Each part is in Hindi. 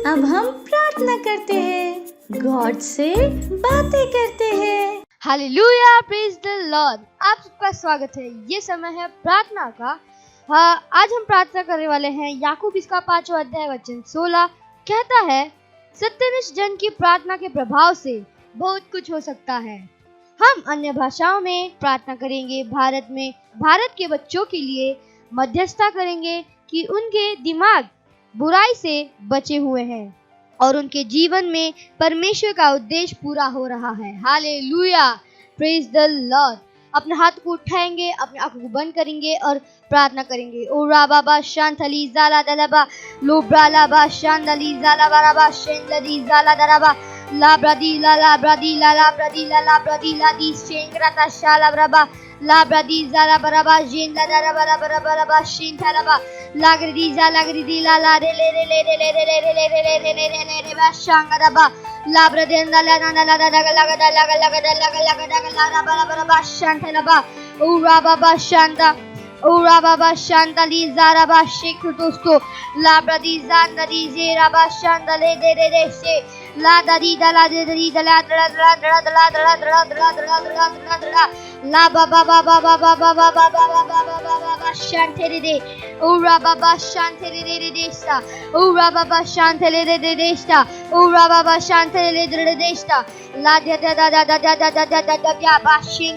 अब हम प्रार्थना करते हैं, गॉड से बातें करते हैं। Hallelujah, praise the Lord. आप सबका स्वागत है। ये समय है प्रार्थना का। आज हम प्रार्थना करने वाले हैं। याकूब इसका 5वां अध्याय वचन 16 कहता है, सत्यनिष्ठ जन की प्रार्थना के प्रभाव से बहुत कुछ हो सकता है। हम अन्य भाषाओं में प्रार्थना करेंगे। भारत के बच्चों के लिए मध्यस्थता करेंगे कि उनके दिमाग बुराई से बचे हुए हैं और उनके जीवन में परमेश्वर का उद्देश्य पूरा हो रहा है। Hallelujah, praise the Lord. अपने हाथ को उठाएंगे, अपने आंखों को बंद करेंगे और प्रार्थना करेंगे। ओ राबाबा शांतली जाला दलबा लोब्रालाबा शांतली जाला बराबा शेंदली जाला दराबा ला ब्रदी ला ब्रदी ला दी शेंग्रता शाला ब्रबा ला ब्रदी जाला बराबा जेंदा दरा बराबा शेंथलबा लागरदी ला रे ले रे ले रे ले रे ले रे ले रे ले रे ले रे बा शांगरबा ला ब्रदेंदा ला बराबा शांथलबा उरा बाबा शांतली ज़ाराबा शेख दोस्तों ला ब्रदी ज़ांदरी ज़ेराबा शांतले दे रे रे से ला दरी दला दे दरी दला दला दला दला दला दला दला दला दला दला दला दला ला बाबा बाबा बाबा बाबा बाबा बाबा बाबा शांतले दे उरा बाबा शांतले दे रे देस्ता उरा बाबा शांतले दे रे देस्ता उरा बाबा शांतले दे रे देस्ता ला दे दा दा दा दा दा दा दा दा दा या बाशिंग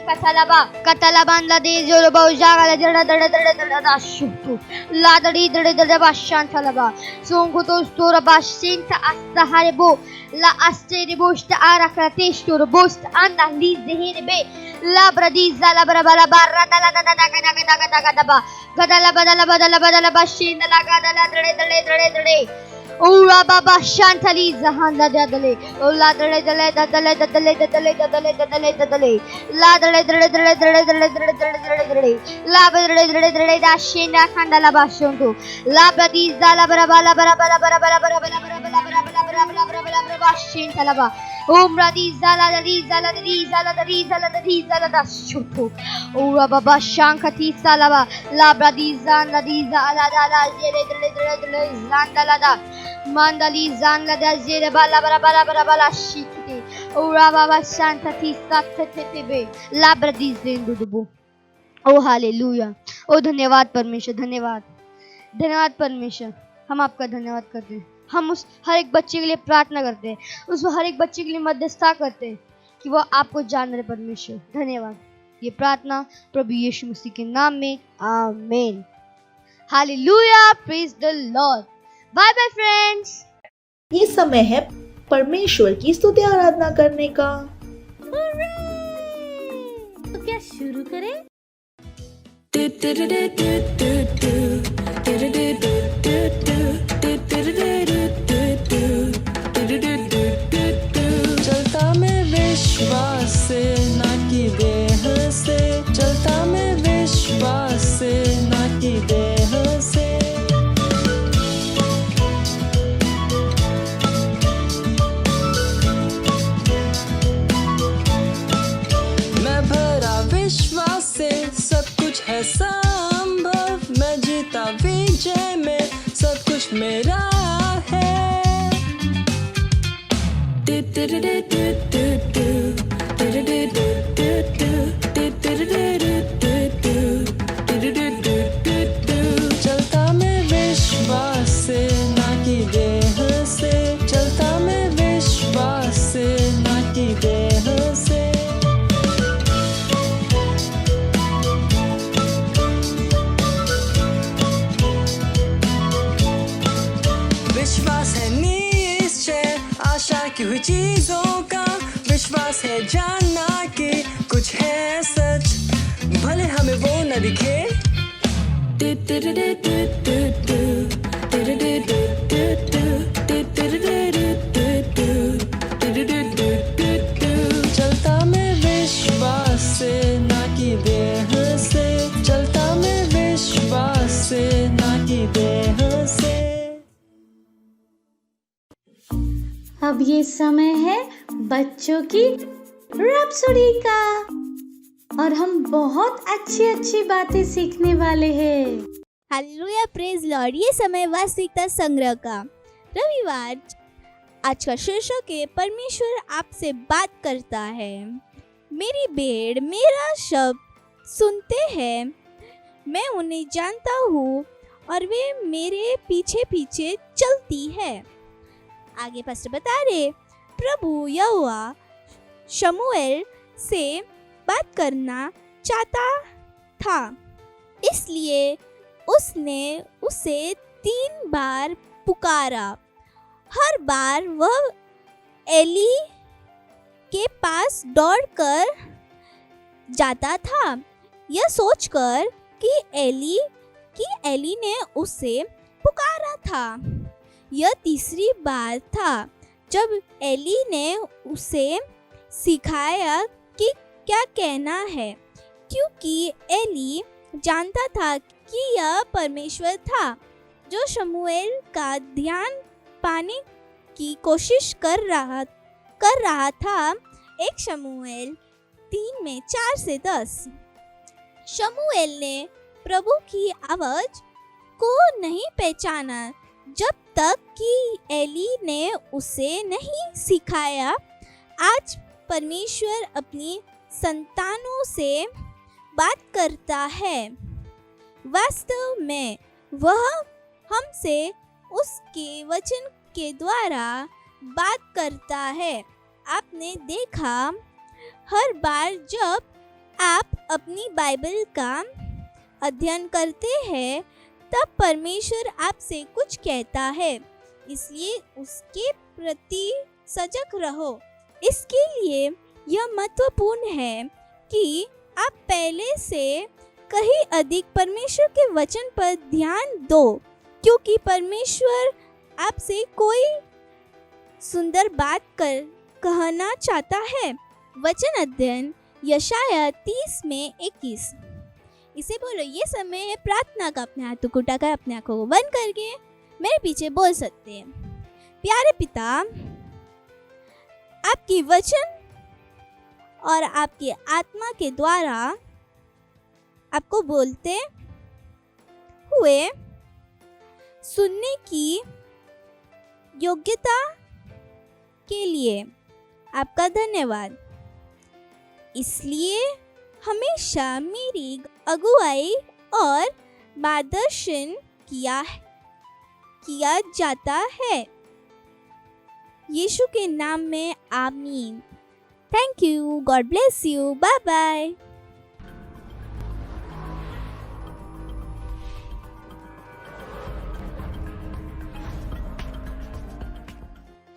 कतलाबान ला दे जो बहुजागा दड़ा दड़ा दड़ा दड़ा दा शुतु ला दड़ी दड़ा दड़ा बाशांतलबा सोंगो तो स्टोर बाशिंग ता astaharibo la asteribost arakratestor bost anda lizehirbe la bradiza la brabala barra da la da da da da da ba gadala badala bashin la gadala dade Ura baba shantali zahanda dadale ola dale la dale la dashina khandala bashonto la badiza la bara bashin talaba umra diza la dashuto ura baba shankati salaba la bradiza ala jere zandala da Mandali zangla da zere bala bala shikite ura baba shanta tisa tebe labra dizendu dubu। ओ हालेलुया, ओ धन्यवाद परमेश्वर, धन्यवाद परमेश्वर। हम आपका धन्यवाद करते हैं। हम उस हर एक बच्चे के लिए प्रार्थना करते हैं, उस हर एक बच्चे के लिए मध्यस्थता करते हैं कि वो आपको जान रहे। परमेश्वर धन्यवाद। ये प्रार्थना प्रभु यीशु मसीह के नाम में, आमीन। Hallelujah, praise the Lord. Bye bye friends. ये समय है परमेश्वर की स्तुति आराधना करने का। तो क्या शुरू करें? चलता मैं विश्वास से ना कि देह से, चलता मैं विश्वास से ना कि देह से। विश्वास से सब कुछ है संभव, मैं जीता विजय में, सब कुछ मेरा है। चलता मैं विश्वास से ना कि देह से, चलता मैं विश्वास से ना कि देह से। विश्वास है निश्चय आशा की हुई चीजों का, विश्वास है जानना कि कुछ है सच, भले हमें वो न दिखे। चलता मैं विश्वास से ना कि देह से, चलता मैं विश्वास से ना कि देह से। अब ये समय है बच्चों की रैप्सोडी का और हम बहुत अच्छी बातें सीखने वाले हैं। Hallelujah, praise Lord. ये समय वास्तविकता संग्रह का रविवार आज का शीर्षक है परमेश्वर आपसे बात करता है। मेरी भेड़ मेरा शब्द सुनते हैं, मैं उन्हें जानता हूँ और वे मेरे पीछे पीछे चलती है। आगे पास्टर बता रहे, प्रभु यहोवा शमूएल से बात करना चाहता था, इसलिए उसने उसे 3 बार पुकारा। हर बार वह एली के पास दौड़कर जाता था, यह सोचकर कि एली ने उसे पुकारा था। यह तीसरी बार था जब एली ने उसे सिखाया कि क्या कहना है, क्योंकि एली जानता था कि यह परमेश्वर था जो शमूएल का ध्यान पाने की कोशिश कर रहा था। 1 शमूएल 3:4-10। शमूएल ने प्रभु की आवाज को नहीं पहचाना जब तक कि एली ने उसे नहीं सिखाया। आज परमेश्वर अपनी संतानों से बात करता है। वास्तव में वह हमसे उसके वचन के द्वारा बात करता है। आपने देखा, हर बार जब आप अपनी बाइबल का अध्ययन करते हैं तब परमेश्वर आपसे कुछ कहता है, इसलिए उसके प्रति सजग रहो। इसके लिए यह महत्वपूर्ण है कि आप पहले से कहीं अधिक परमेश्वर के वचन पर ध्यान दो, क्योंकि परमेश्वर आपसे कोई सुंदर बात कहना चाहता है। वचन अध्ययन यशाया 30:21। इसे बोलो, ये समय है प्रार्थना का। अपने हाथों को उठाकर अपने आंखों को बंद करके मेरे पीछे बोल सकते हैं। प्यारे पिता, आपकी वचन और आपकी आत्मा के द्वारा आपको बोलते हुए सुनने की योग्यता के लिए आपका धन्यवाद। इसलिए हमेशा मेरी अगुवाई और मार्गदर्शन किया जाता है। यीशु के नाम में आमीन। Thank you, God bless you, bye bye.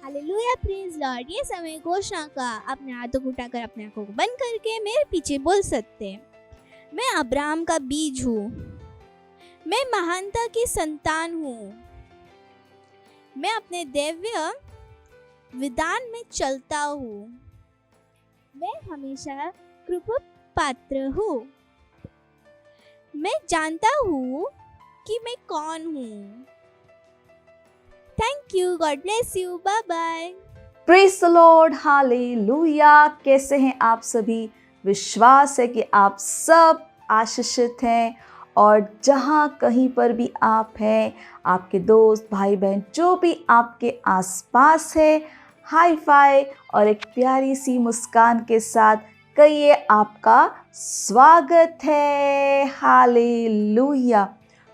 Hallelujah, praise Lord. ये समय घोषणा का। अपने हाथों को उठाकर अपने आंखों को बंद करके मेरे पीछे बोल सकते हैं। मैं अब्राहम का बीज हूँ, मैं महानता की संतान हूँ, मैं अपने दिव्य विधान में चलता हूँ, मैं हमेशा कृपा पात्र हूँ, मैं जानता हूँ कि मैं कौन हूँ। Thank you, God bless you, bye bye. Praise the Lord, hallelujah. कैसे हैं आप सभी? विश्वास है कि आप सब आशीषित हैं और जहाँ कहीं पर भी आप हैं, आपके दोस्त भाई बहन जो भी आपके आसपास है, हाई फाई और एक प्यारी सी मुस्कान के साथ कहिए, आपका स्वागत है। हालेलुया।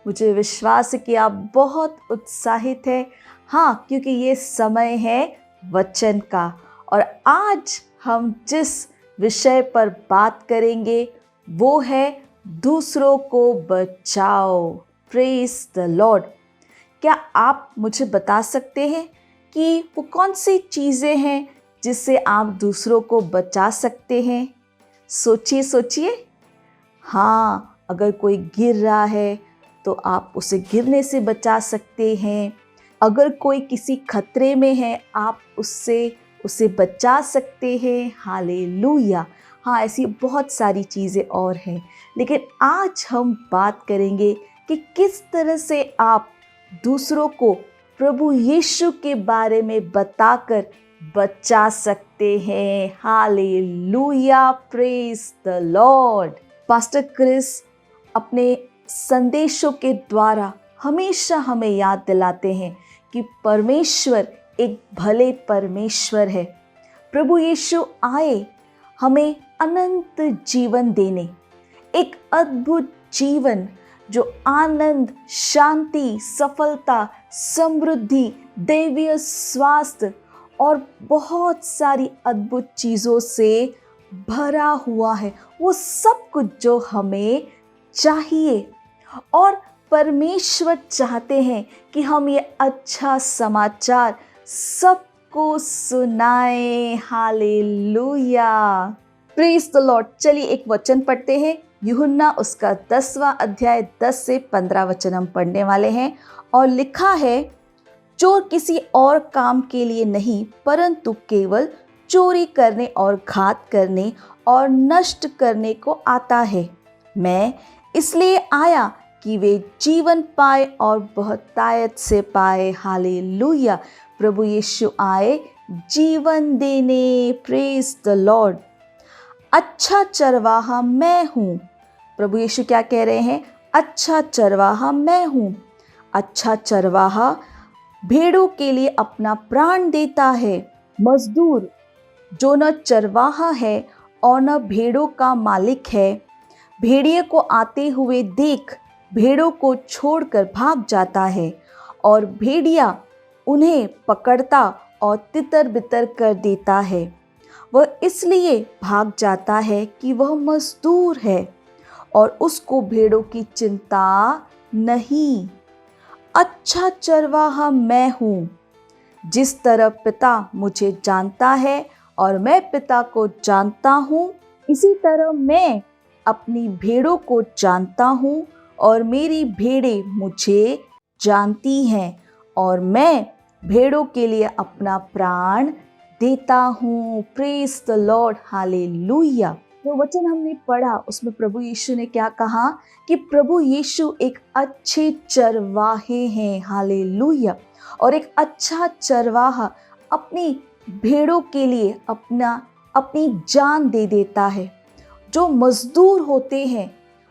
मुझे विश्वास है कि आप बहुत उत्साहित हैं। हाँ, क्योंकि ये समय है वचन का और आज हम जिस विषय पर बात करेंगे वो है दूसरों को बचाओ। Praise the Lord. क्या आप मुझे बता सकते हैं कि वो कौन सी चीज़ें हैं जिससे आप दूसरों को बचा सकते हैं? सोचिए। हाँ, अगर कोई गिर रहा है तो आप उसे गिरने से बचा सकते हैं। अगर कोई किसी खतरे में है, आप उसे बचा सकते हैं। हालेलुया। हाँ, ऐसी बहुत सारी चीज़ें और हैं, लेकिन आज हम बात करेंगे कि किस तरह से आप दूसरों को प्रभु यीशु के बारे में बताकर बचा सकते हैं। Hallelujah, praise the Lord. Pastor Chris अपने संदेशों के द्वारा हमेशा हमें याद दिलाते हैं कि परमेश्वर एक भले परमेश्वर है। प्रभु यीशु आए हमें अनंत जीवन देने, एक अद्भुत जीवन जो आनंद, शांति, सफलता, समृद्धि, दैवीय स्वास्थ्य और बहुत सारी अद्भुत चीज़ों से भरा हुआ है। वो सब कुछ जो हमें चाहिए, और परमेश्वर चाहते हैं कि हम ये अच्छा समाचार सबको सुनाएं। Hallelujah, praise the Lord. चलिए एक वचन पढ़ते हैं, यूहन्ना उसका 10वां अध्याय 10 से 15 वचन हम पढ़ने वाले हैं। और लिखा है, चोर किसी और काम के लिए नहीं परंतु केवल चोरी करने और घात करने और नष्ट करने को आता है। मैं इसलिए आया कि वे जीवन पाए और बहुतायत से पाए। हालेलुया, प्रभु यीशु आए जीवन देने। Praise the Lord. अच्छा चरवाहा मैं हूँ। प्रभु यीशु क्या कह रहे हैं? अच्छा चरवाहा मैं हूँ। अच्छा चरवाहा भेड़ों के लिए अपना प्राण देता है। मजदूर जो न चरवाहा है और न भेड़ों का मालिक है, भेड़िए को आते हुए देख भेड़ों को छोड़कर भाग जाता है, और भेड़िया उन्हें पकड़ता और तितर बितर कर देता है। वह इसलिए भाग जाता है कि वह मजदूर है और उसको भेड़ों की चिंता नहीं। अच्छा चरवाहा मैं हूँ। जिस तरह पिता मुझे जानता है और मैं पिता को जानता हूँ, इसी तरह मैं अपनी भेड़ों को जानता हूँ और मेरी भेड़ें मुझे जानती हैं, और मैं भेड़ों के लिए अपना प्राण देता हूँ। Praise the Lord. हालेलुया। जो वचन हमने पढ़ा उसमें प्रभु यीशु ने क्या कहा कि प्रभु यीशु एक अच्छे चरवाहे हैं। हालेलुया। और एक अच्छा चरवाहा अपनी भेड़ों के लिए अपनी जान दे देता है। जो मजदूर होते हैं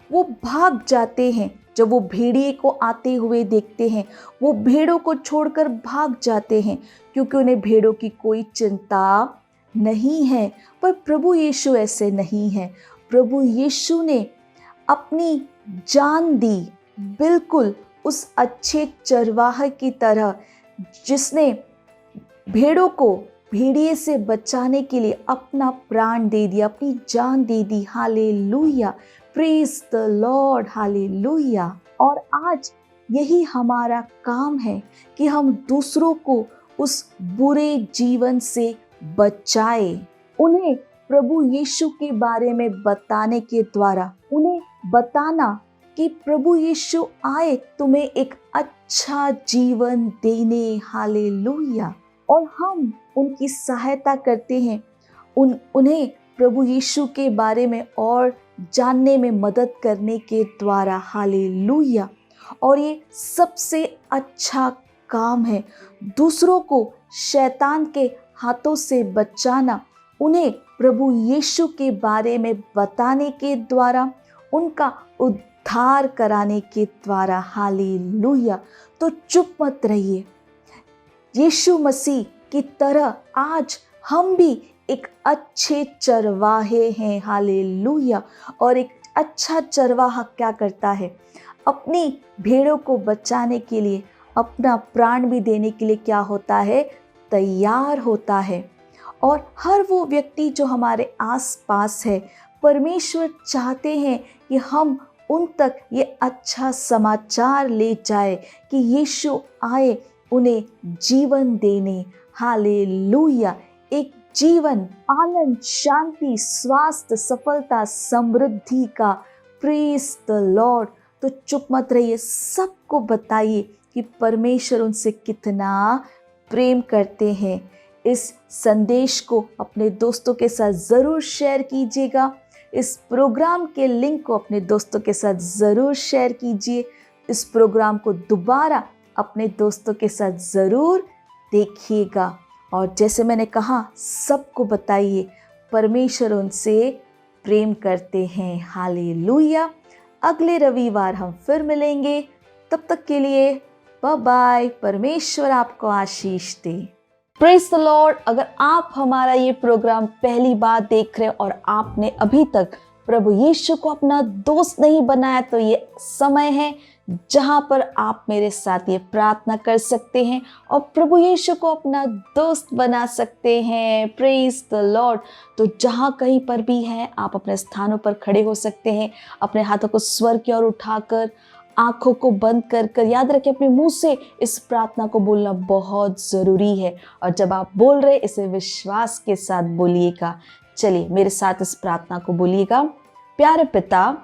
वो भाग जाते हैं, जब वो भेड़िए को आते हुए देखते हैं वो भेड़ों को छोड़कर भाग जाते हैं, क्योंकि उन्हें भेड़ों की कोई चिंता नहीं है। पर प्रभु यीशु ऐसे नहीं है। प्रभु यीशु ने अपनी जान दी, बिल्कुल उस अच्छे चरवाहे की तरह, जिसने भेड़ों को भेड़िए से बचाने के लिए अपना प्राण दे दिया, अपनी जान दे दी। Hallelujah, praise the Lord. Hallelujah. और आज यही हमारा काम है कि हम दूसरों को उस बुरे जीवन से बचाए, उन्हें प्रभु यीशु के बारे में बताने के द्वारा, उन्हें बताना कि प्रभु यीशु आए तुम्हें एक अच्छा जीवन देने। हालेलुया। और हम उनकी सहायता करते हैं, उन्हें प्रभु यीशु के बारे में और जानने में मदद करने के द्वारा। हालेलुया। और ये सबसे अच्छा काम है, दूसरों को शैतान के हाथों से बचाना, उन्हें प्रभु यीशु के बारे में बताने के द्वारा, उनका उद्धार कराने के द्वारा। हालेलुया। तो चुप मत रहिए, यीशु मसीह की तरह आज हम भी एक अच्छे चरवाहे हैं। हालेलुया। और एक अच्छा चरवाहा क्या करता है? अपनी भेड़ों को बचाने के लिए, अपना प्राण भी देने के लिए क्या होता है? तैयार होता है। और हर वो व्यक्ति जो हमारे आसपास है, परमेश्वर चाहते हैं कि हम उन तक ये अच्छा समाचार ले जाए कि यीशु आए उन्हें जीवन देने। हालेलुया। एक जीवन, आनंद, शांति, स्वास्थ्य, सफलता, समृद्धि का। Praise the Lord. तो चुप मत रहिए, सबको बताइए कि परमेश्वर उनसे कितना प्रेम करते हैं। इस संदेश को अपने दोस्तों के साथ ज़रूर शेयर कीजिएगा। इस प्रोग्राम के लिंक को अपने दोस्तों के साथ ज़रूर शेयर कीजिए। इस प्रोग्राम को दोबारा अपने दोस्तों के साथ ज़रूर देखिएगा। और जैसे मैंने कहा, सबको बताइए परमेश्वर उनसे प्रेम करते हैं। हालेलुया। अगले रविवार हम फिर मिलेंगे। तब तक के लिए बाय बाय। परमेश्वर आपको आशीष दे। Praise the Lord. अगर आप हमारा ये प्रोग्राम पहली बार देख रहे हैं और आपने अभी तक प्रभु यीशु को अपना दोस्त नहीं बनाया, तो ये समय है जहां पर आप मेरे साथ ये प्रार्थना कर सकते हैं और प्रभु यीशु को अपना दोस्त बना सकते हैं। Praise the Lord. तो जहां कहीं पर भी हैं, आप अपने स्थानों पर खड़े हो सकते हैं, अपने हाथों को स्वर की ओर उठाकर, आंखों को बंद कर कर, याद रखें अपने मुंह से इस प्रार्थना को बोलना बहुत ज़रूरी है। और जब आप बोल रहे इसे विश्वास के साथ बोलिएगा। चलिए मेरे साथ इस प्रार्थना को बोलिएगा। प्यारे पिता,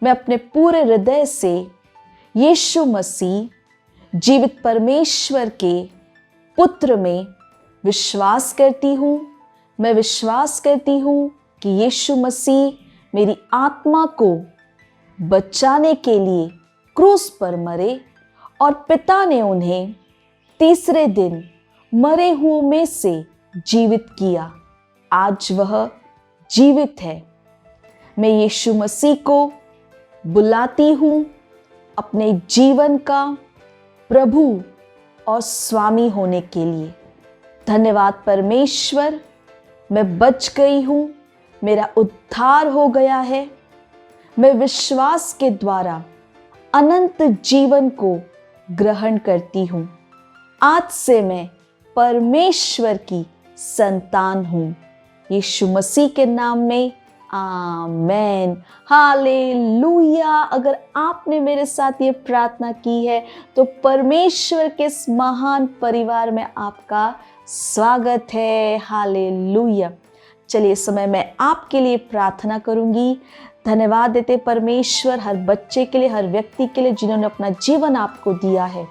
मैं अपने पूरे हृदय से यीशु मसीह जीवित परमेश्वर के पुत्र में विश्वास करती हूँ। मैं विश्वास करती हूँ कि यीशु मसीह मेरी आत्मा को बचाने के लिए क्रूस पर मरे और पिता ने उन्हें तीसरे दिन मरे हुओं में से जीवित किया। आज वह जीवित है। मैं यीशु मसीह को बुलाती हूँ अपने जीवन का प्रभु और स्वामी होने के लिए। धन्यवाद परमेश्वर, मैं बच गई हूँ, मेरा उद्धार हो गया है। मैं विश्वास के द्वारा अनंत जीवन को ग्रहण करती हूँ। आज से मैं परमेश्वर की संतान हूँ। यीशु मसीह के नाम में आमेन। हालेलुया। अगर आपने मेरे साथ ये प्रार्थना की है तो परमेश्वर के इस महान परिवार में आपका स्वागत है। हालेलुया। चलिए इस समय मैं आपके लिए प्रार्थना करूंगी। धन्यवाद देते परमेश्वर हर बच्चे के लिए, हर व्यक्ति के लिए जिन्होंने अपना जीवन आपको दिया है।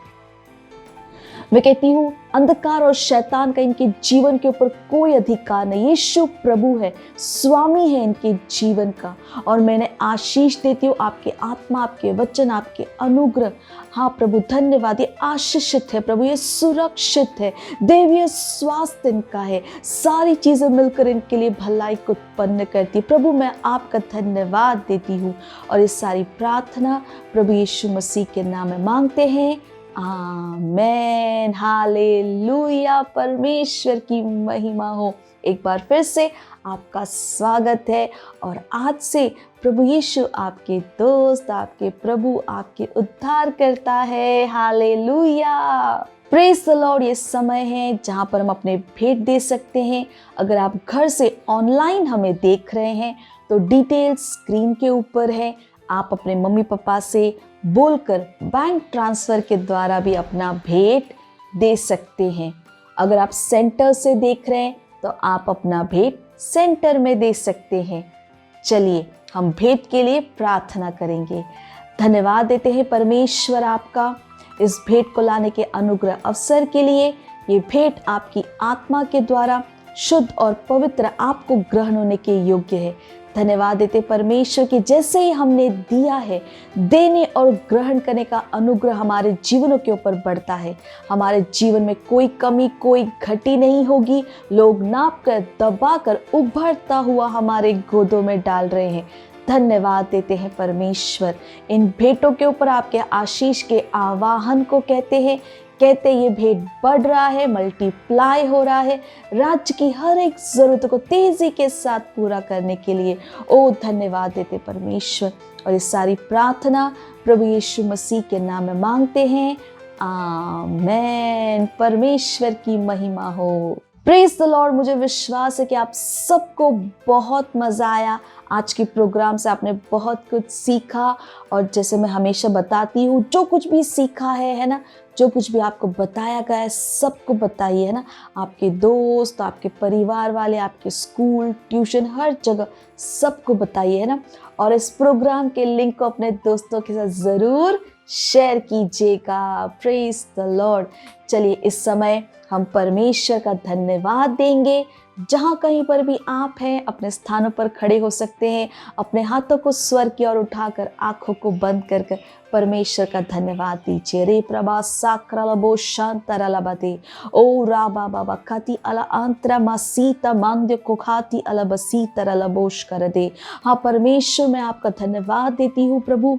मैं कहती हूँ अंधकार और शैतान का इनके जीवन के ऊपर कोई अधिकार नहीं। यीशु प्रभु है, स्वामी है इनके जीवन का। और मैंने आशीष देती हूँ आपकी आत्मा, आपके वचन, आपके अनुग्रह। हाँ प्रभु धन्यवाद। ये आशीषित है प्रभु, ये सुरक्षित है, दैवीय स्वास्थ्य इनका है। सारी चीज़ें मिलकर इनके लिए भलाई को उत्पन्न करती है। प्रभु मैं आपका धन्यवाद देती हूँ और ये सारी प्रार्थना प्रभु यीशु मसीह के नाम में मांगते हैं। आमेन। हालेलुया। परमेश्वर की महिमा हो। एक बार फिर से आपका स्वागत है और आज से प्रभु यीशु आपके दोस्त, आपके प्रभु, आपके उद्धार करता है। हालेलुया। Praise the Lord. ये समय है जहाँ पर हम अपने भेंट दे सकते हैं। अगर आप घर से ऑनलाइन हमें देख रहे हैं तो डिटेल्स स्क्रीन के ऊपर है। आप अपने मम्मी पापा से बोलकर बैंक ट्रांसफ़र के द्वारा भी अपना भेंट दे सकते हैं। अगर आप सेंटर से देख रहे हैं तो आप अपना भेंट सेंटर में दे सकते हैं। चलिए हम भेंट के लिए प्रार्थना करेंगे। धन्यवाद देते हैं परमेश्वर आपका इस भेंट को लाने के अनुग्रह अवसर के लिए। ये भेंट आपकी आत्मा के द्वारा शुद्ध और पवित्र आपको ग्रहण होने के योग्य है। धन्यवाद देते परमेश्वर कि जैसे ही हमने दिया है, देने और ग्रहण करने का अनुग्रह हमारे जीवनों के ऊपर बढ़ता है। हमारे जीवन में कोई कमी, कोई घटी नहीं होगी। लोग नाप कर, दबा कर उभरता हुआ हमारे गोदों में डाल रहे हैं। धन्यवाद देते हैं परमेश्वर। इन भेंटों के ऊपर आपके आशीष के आवाहन को कहते ये भेंट बढ़ रहा है, मल्टीप्लाई हो रहा है, राज्य की हर एक ज़रूरत को तेज़ी के साथ पूरा करने के लिए। ओ धन्यवाद देते परमेश्वर। और ये सारी प्रार्थना प्रभु यीशु मसीह के नाम में मांगते हैं। आमेन। परमेश्वर की महिमा हो। Praise the Lord. मुझे विश्वास है कि आप सबको बहुत मज़ा आया। आज के प्रोग्राम से आपने बहुत कुछ सीखा। और जैसे मैं हमेशा बताती हूँ, जो कुछ भी सीखा है ना, जो कुछ भी आपको बताया गया है सबको बताइए, है ना। आपके दोस्त, आपके परिवार वाले, आपके स्कूल, ट्यूशन, हर जगह सबको बताइए, है ना। और इस प्रोग्राम के लिंक को अपने दोस्तों के साथ ज़रूर शेयर कीजिएगा। Praise the Lord. चलिए इस समय हम परमेश्वर का धन्यवाद देंगे। जहाँ कहीं पर भी आप हैं अपने स्थानों पर खड़े हो सकते हैं। अपने हाथों को स्वर की ओर उठाकर, आंखों को बंद कर कर परमेश्वर का धन्यवाद दीजिए। रे प्रभा साक्रलबो शांतरलबते ओ रा बाबा बखती अला अंतरा मसीता मांद्य को खाती अला बसीतरलबोश कर दे। हाँ परमेश्वर मैं आपका धन्यवाद देती हूँ प्रभु।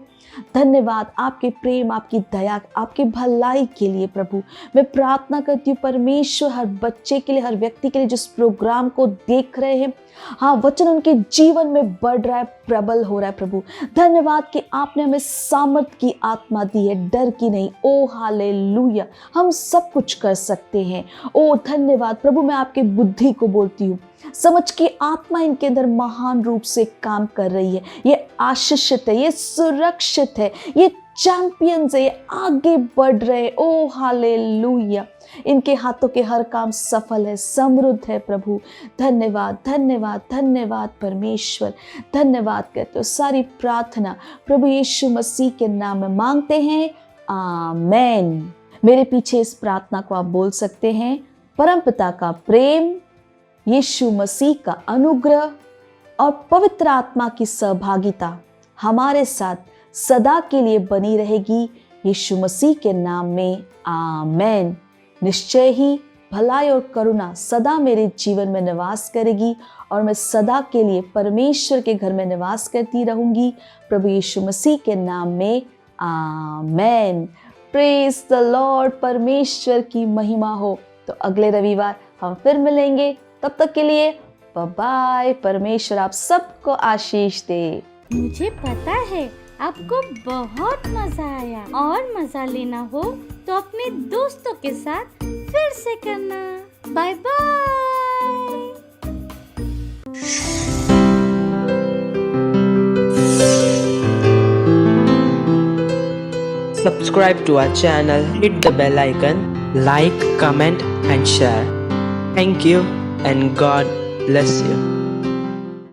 धन्यवाद आपके प्रेम, आपकी दया, आपकी भलाई के लिए प्रभु। मैं प्रार्थना करती हूँ परमेश्वर, हर बच्चे के लिए, हर व्यक्ति के लिए जिस प्रोग्राम को देख रहे हैं, हाँ, वचन उनके जीवन में बढ़ रहा है, प्रबल हो रहा है प्रभु। धन्यवाद कि आपने हमें सामर्थ की आत्मा दी है, डर की नहीं। ओ हालेलुया, हम सब कुछ कर सकते हैं। ओ धन्यवाद प्रभु। मैं आपके बुद्धि को बोलती हूँ, समझ की आत्मा इनके अंदर महान रूप से काम कर रही है। ये आशीषित है, ये सुरक्षित है, ये चैंपियंस है, ये आगे बढ़ रहे। ओ हालेलुया, इनके हाथों के हर काम सफल है, समृद्ध है प्रभु। धन्यवाद धन्यवाद धन्यवाद परमेश्वर, धन्यवाद कहते हो। सारी प्रार्थना प्रभु यीशु मसीह के नाम में मांगते हैं, आमेन। मेरे पीछे इस प्रार्थना को आप बोल सकते हैं। परमपिता का प्रेम, यीशु मसीह का अनुग्रह और पवित्र आत्मा की सहभागिता हमारे साथ सदा के लिए बनी रहेगी, यीशु मसीह के नाम में, आमेन। निश्चय ही भलाई और करुणा सदा मेरे जीवन में निवास करेगी और मैं सदा के लिए परमेश्वर के घर में निवास करती रहूंगी, प्रभु यीशु मसीह के नाम में, आमेन। Praise the Lord. परमेश्वर की महिमा हो। तो अगले रविवार हम फिर मिलेंगे, तब तक के लिए बाय बाय। परमेश्वर आप सबको आशीष दे। मुझे पता है आपको बहुत मजा आया, और मजा लेना हो तो अपने दोस्तों के साथ फिर से करना। Bye bye. Subscribe to our channel, hit the bell icon, like, comment and share. Thank you and God bless you.